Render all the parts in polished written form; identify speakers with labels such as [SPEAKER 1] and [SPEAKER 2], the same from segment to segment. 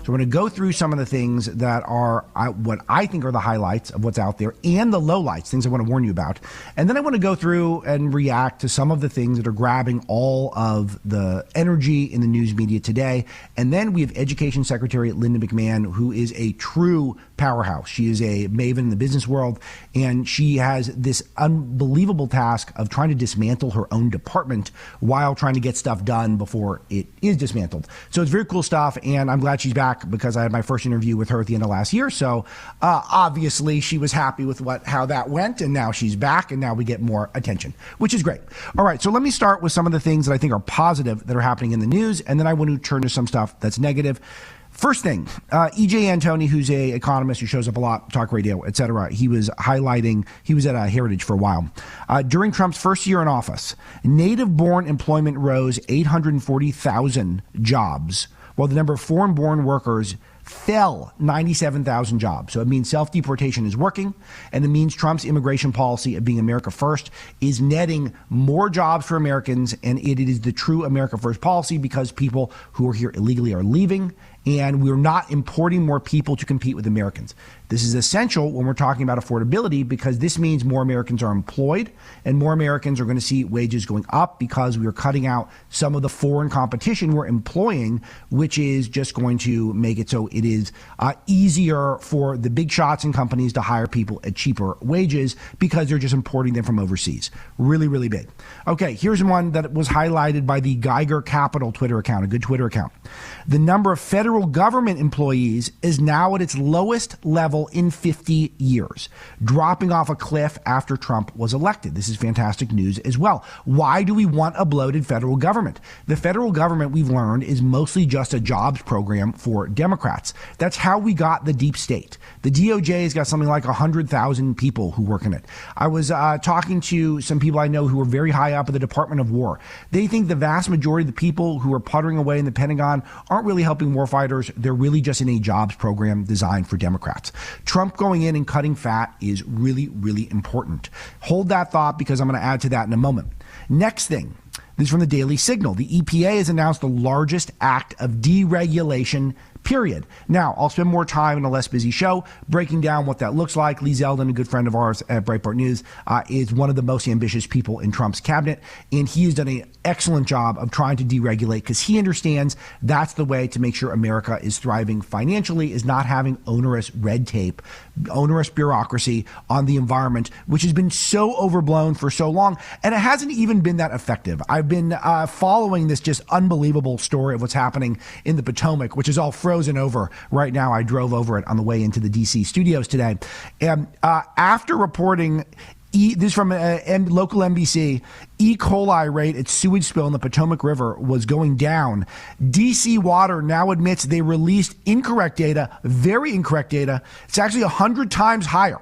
[SPEAKER 1] So we're going to go through some of the things that are what I think are the highlights of what's out there and the lowlights, things I want to warn you about. And then I want to go through and react to some of the things that are grabbing all of the energy in the news media today. And then we have Education Secretary Linda McMahon, who is a true powerhouse. She is a maven in the business world, and she has this unbelievable task of trying to dismantle her own department while trying to get stuff done before it is dismantled. So it's very cool stuff, and I'm glad she's back because I had my first interview with her at the end of last year. So obviously she was happy with how that went, and now she's back, and now we get more attention, which is great. All right, so let me start with some of the things that I think are positive that are happening in the news, and then I want to turn to some stuff that's negative. First thing, E.J. Antoni, who's a economist who shows up a lot, talk radio, et cetera, he was highlighting, he was at Heritage for a while. During Trump's first year in office, native-born employment rose 840,000 jobs, while the number of foreign-born workers fell 97,000 jobs. So it means self-deportation is working, and it means Trump's immigration policy of being America first is netting more jobs for Americans, and it is the true America first policy because people who are here illegally are leaving, and we're not importing more people to compete with Americans. This is essential when we're talking about affordability because this means more Americans are employed and more Americans are going to see wages going up because we are cutting out some of the foreign competition we're employing, which is just going to make it so it is easier for the big shots and companies to hire people at cheaper wages because they're just importing them from overseas. Really, really big. Okay, here's one that was highlighted by the Geiger Capital Twitter account, a good Twitter account. The number of federal government employees is now at its lowest level in 50 years, dropping off a cliff after Trump was elected. This is fantastic news as well. Why do we want a bloated federal government? The federal government, we've learned, is mostly just a jobs program for Democrats. That's how we got the deep state. The DOJ has got something like 100,000 people who work in it. I was talking to some people I know who are very high up at the Department of War. They think the vast majority of the people who are puttering away in the Pentagon aren't really helping warfighters. They're really just in a jobs program designed for Democrats. Trump going in and cutting fat is really, really important. Hold that thought because I'm going to add to that in a moment. Next thing, this is from the Daily Signal. The EPA has announced the largest act of deregulation period. Now, I'll spend more time in a less busy show breaking down what that looks like. Lee Zeldin, a good friend of ours at Breitbart News, is one of the most ambitious people in Trump's cabinet, and he has done an excellent job of trying to deregulate because he understands that's the way to make sure America is thriving financially, is not having onerous red tape, onerous bureaucracy on the environment, which has been so overblown for so long, and it hasn't even been that effective. I've been following this just unbelievable story of what's happening in the Potomac, which is all frozen over right now. I drove over it on the way into the D.C. studios today. And after reporting, this is from local NBC, E. coli rate at sewage spill in the Potomac River was going down. D.C. Water now admits they released incorrect data, very incorrect data. It's actually 100 times higher.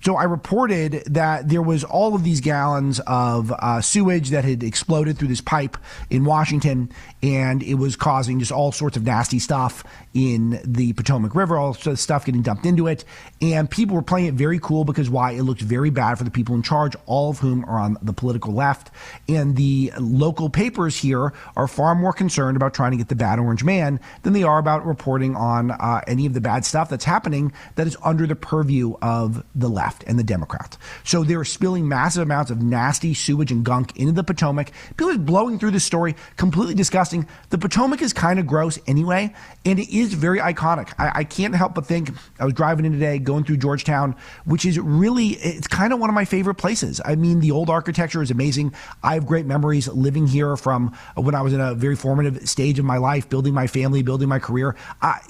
[SPEAKER 1] So I reported that there was all of these gallons of sewage that had exploded through this pipe in Washington, and it was causing just all sorts of nasty stuff in the Potomac River, all sorts of stuff getting dumped into it. And people were playing it very cool because why? It looked very bad for the people in charge, all of whom are on the political left. And the local papers here are far more concerned about trying to get the bad orange man than they are about reporting on any of the bad stuff that's happening that is under the purview of the left and the Democrats. So they're spilling massive amounts of nasty sewage and gunk into the Potomac. People are blowing through this story, completely disgusting. The Potomac is kind of gross anyway, and it is very iconic. I can't help but think, I was driving in today, going through Georgetown, which is really, it's kind of one of my favorite places. I mean, the old architecture is amazing. I have great memories living here from when I was in a very formative stage of my life, building my family, building my career.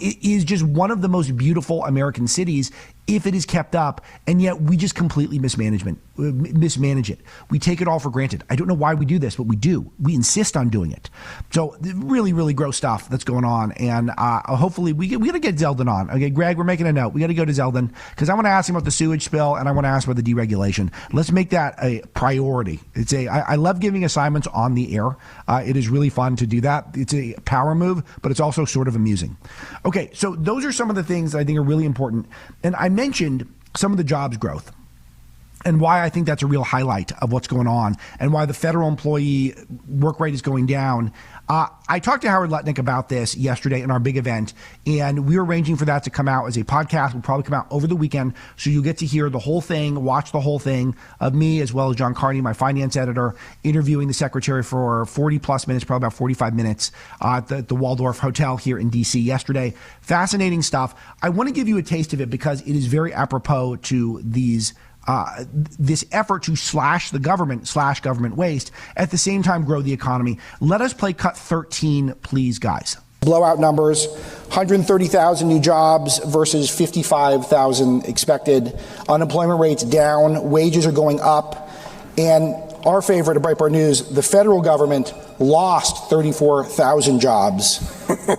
[SPEAKER 1] It is just one of the most beautiful American cities if it is kept up, and yet we just completely mismanage it. We take it all for granted. I don't know why we do this, but we do. We insist on doing it. So really, really gross stuff that's going on, and hopefully we got to get Zeldin on. Okay, Greg, we're making a note. We got to go to Zeldin because I want to ask him about the sewage spill, and I want to ask about the deregulation. Let's make that a priority. I love giving assignments on the air. It is really fun to do that. It's a power move, but it's also sort of amusing. Okay, so those are some of the things I think are really important, and I mentioned some of the jobs growth. and why I think that's a real highlight of what's going on and why the federal employee work rate is going down. I talked to Howard Lutnick about this yesterday in our big event, and we were arranging for that to come out as a podcast. Will probably come out over the weekend, so you'll get to hear the whole thing, watch the whole thing of me as well as John Carney, my finance editor, interviewing the secretary for 40 plus minutes, probably about 45 minutes at the Waldorf Hotel here in D.C. yesterday. Fascinating stuff. I want to give you a taste of it because it is very apropos to this effort to slash government waste, at the same time grow the economy. Let us play cut 13, please, guys.
[SPEAKER 2] Blowout numbers, 130,000 new jobs versus 55,000 expected. Unemployment rates down, wages are going up, and our favorite at Breitbart News, the federal government lost 34,000 jobs.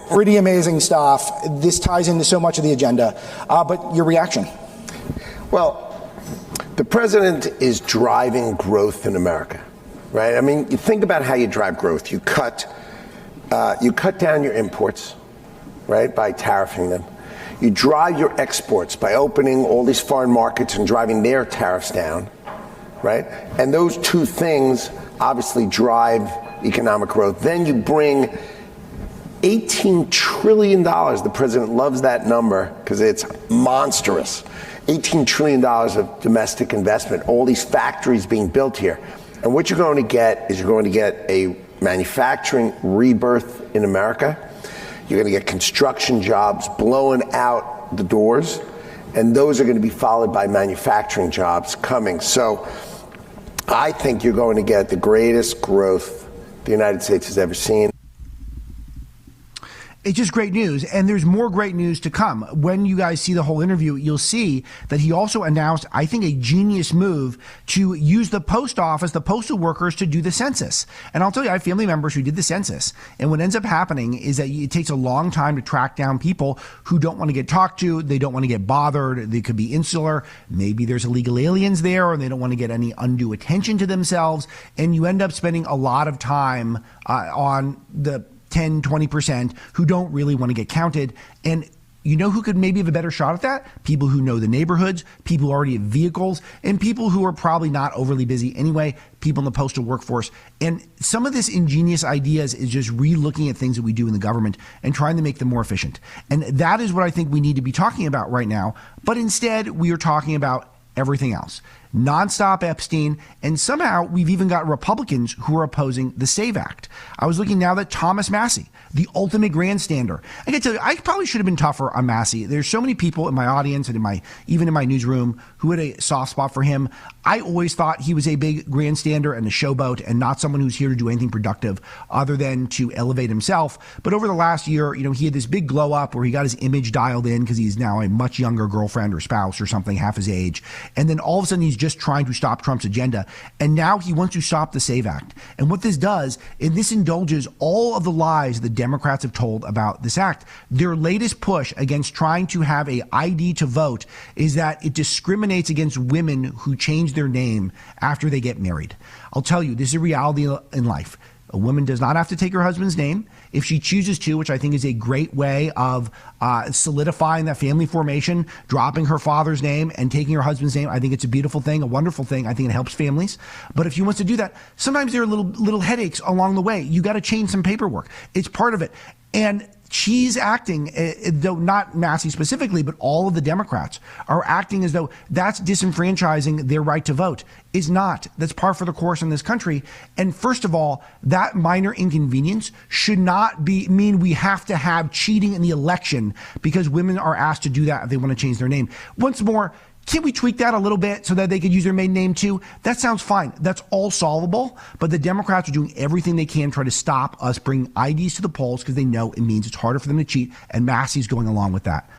[SPEAKER 2] Pretty amazing stuff. This ties into so much of the agenda. But your reaction?
[SPEAKER 3] Well, the president is driving growth in America, right? I mean, you think about how you drive growth. You cut down your imports, right, by tariffing them. You drive your exports by opening all these foreign markets and driving their tariffs down, right? And those two things obviously drive economic growth. Then you bring $18 trillion. The president loves that number because it's monstrous. $18 trillion of domestic investment, all these factories being built here. And what you're going to get is you're going to get a manufacturing rebirth in America. You're going to get construction jobs blowing out the doors, and those are going to be followed by manufacturing jobs coming. So I think you're going to get the greatest growth the United States has ever seen.
[SPEAKER 1] It's just great news, and there's more great news to come. When you guys see the whole interview, you'll see that he also announced, I think, a genius move to use the post office, the postal workers, to do the census. And I'll tell you, I have family members who did the census, and what ends up happening is that it takes a long time to track down people who don't want to get talked to, they don't want to get bothered, they could be insular, maybe there's illegal aliens there, or they don't want to get any undue attention to themselves, and you end up spending a lot of time on the 10, 20% who don't really want to get counted. And you know who could maybe have a better shot at that? People who know the neighborhoods, people who already have vehicles, and people who are probably not overly busy anyway, people in the postal workforce. And some of this ingenious ideas is just re-looking at things that we do in the government and trying to make them more efficient. And that is what I think we need to be talking about right now. But instead, we are talking about everything else. Nonstop Epstein, and somehow we've even got Republicans who are opposing the SAVE Act. I was looking now that Thomas Massie, the ultimate grandstander. I can tell you, I probably should have been tougher on Massie. There's so many people in my audience and even in my newsroom who had a soft spot for him. I always thought he was a big grandstander and a showboat and not someone who's here to do anything productive other than to elevate himself. But over the last year, he had this big glow up where he got his image dialed in because he's now a much younger girlfriend or spouse or something, half his age. And then all of a sudden he's just trying to stop Trump's agenda. And now he wants to stop the SAVE Act. And what this does, and this indulges all of the lies the Democrats have told about this act. Their latest push against trying to have a ID to vote is that it discriminates against women who change their name after they get married. I'll tell you, this is a reality in life. A woman does not have to take her husband's name if she chooses to, which I think is a great way of solidifying that family formation, dropping her father's name and taking her husband's name. I think it's a beautiful thing, a wonderful thing. I think it helps families. But if she wants to do that, sometimes there are little headaches along the way. You got to change some paperwork. It's part of it. And she's acting, though not Massie specifically, but all of the Democrats are acting as though that's disenfranchising their right to vote. It's not. That's par for the course in this country. And first of all, that minor inconvenience should not mean we have to have cheating in the election because women are asked to do that if they want to change their name. Once more, can we tweak that a little bit so that they could use their maiden name too? That sounds fine. That's all solvable. But the Democrats are doing everything they can to try to stop us bringing IDs to the polls because they know it means it's harder for them to cheat. And Massie's going along with that.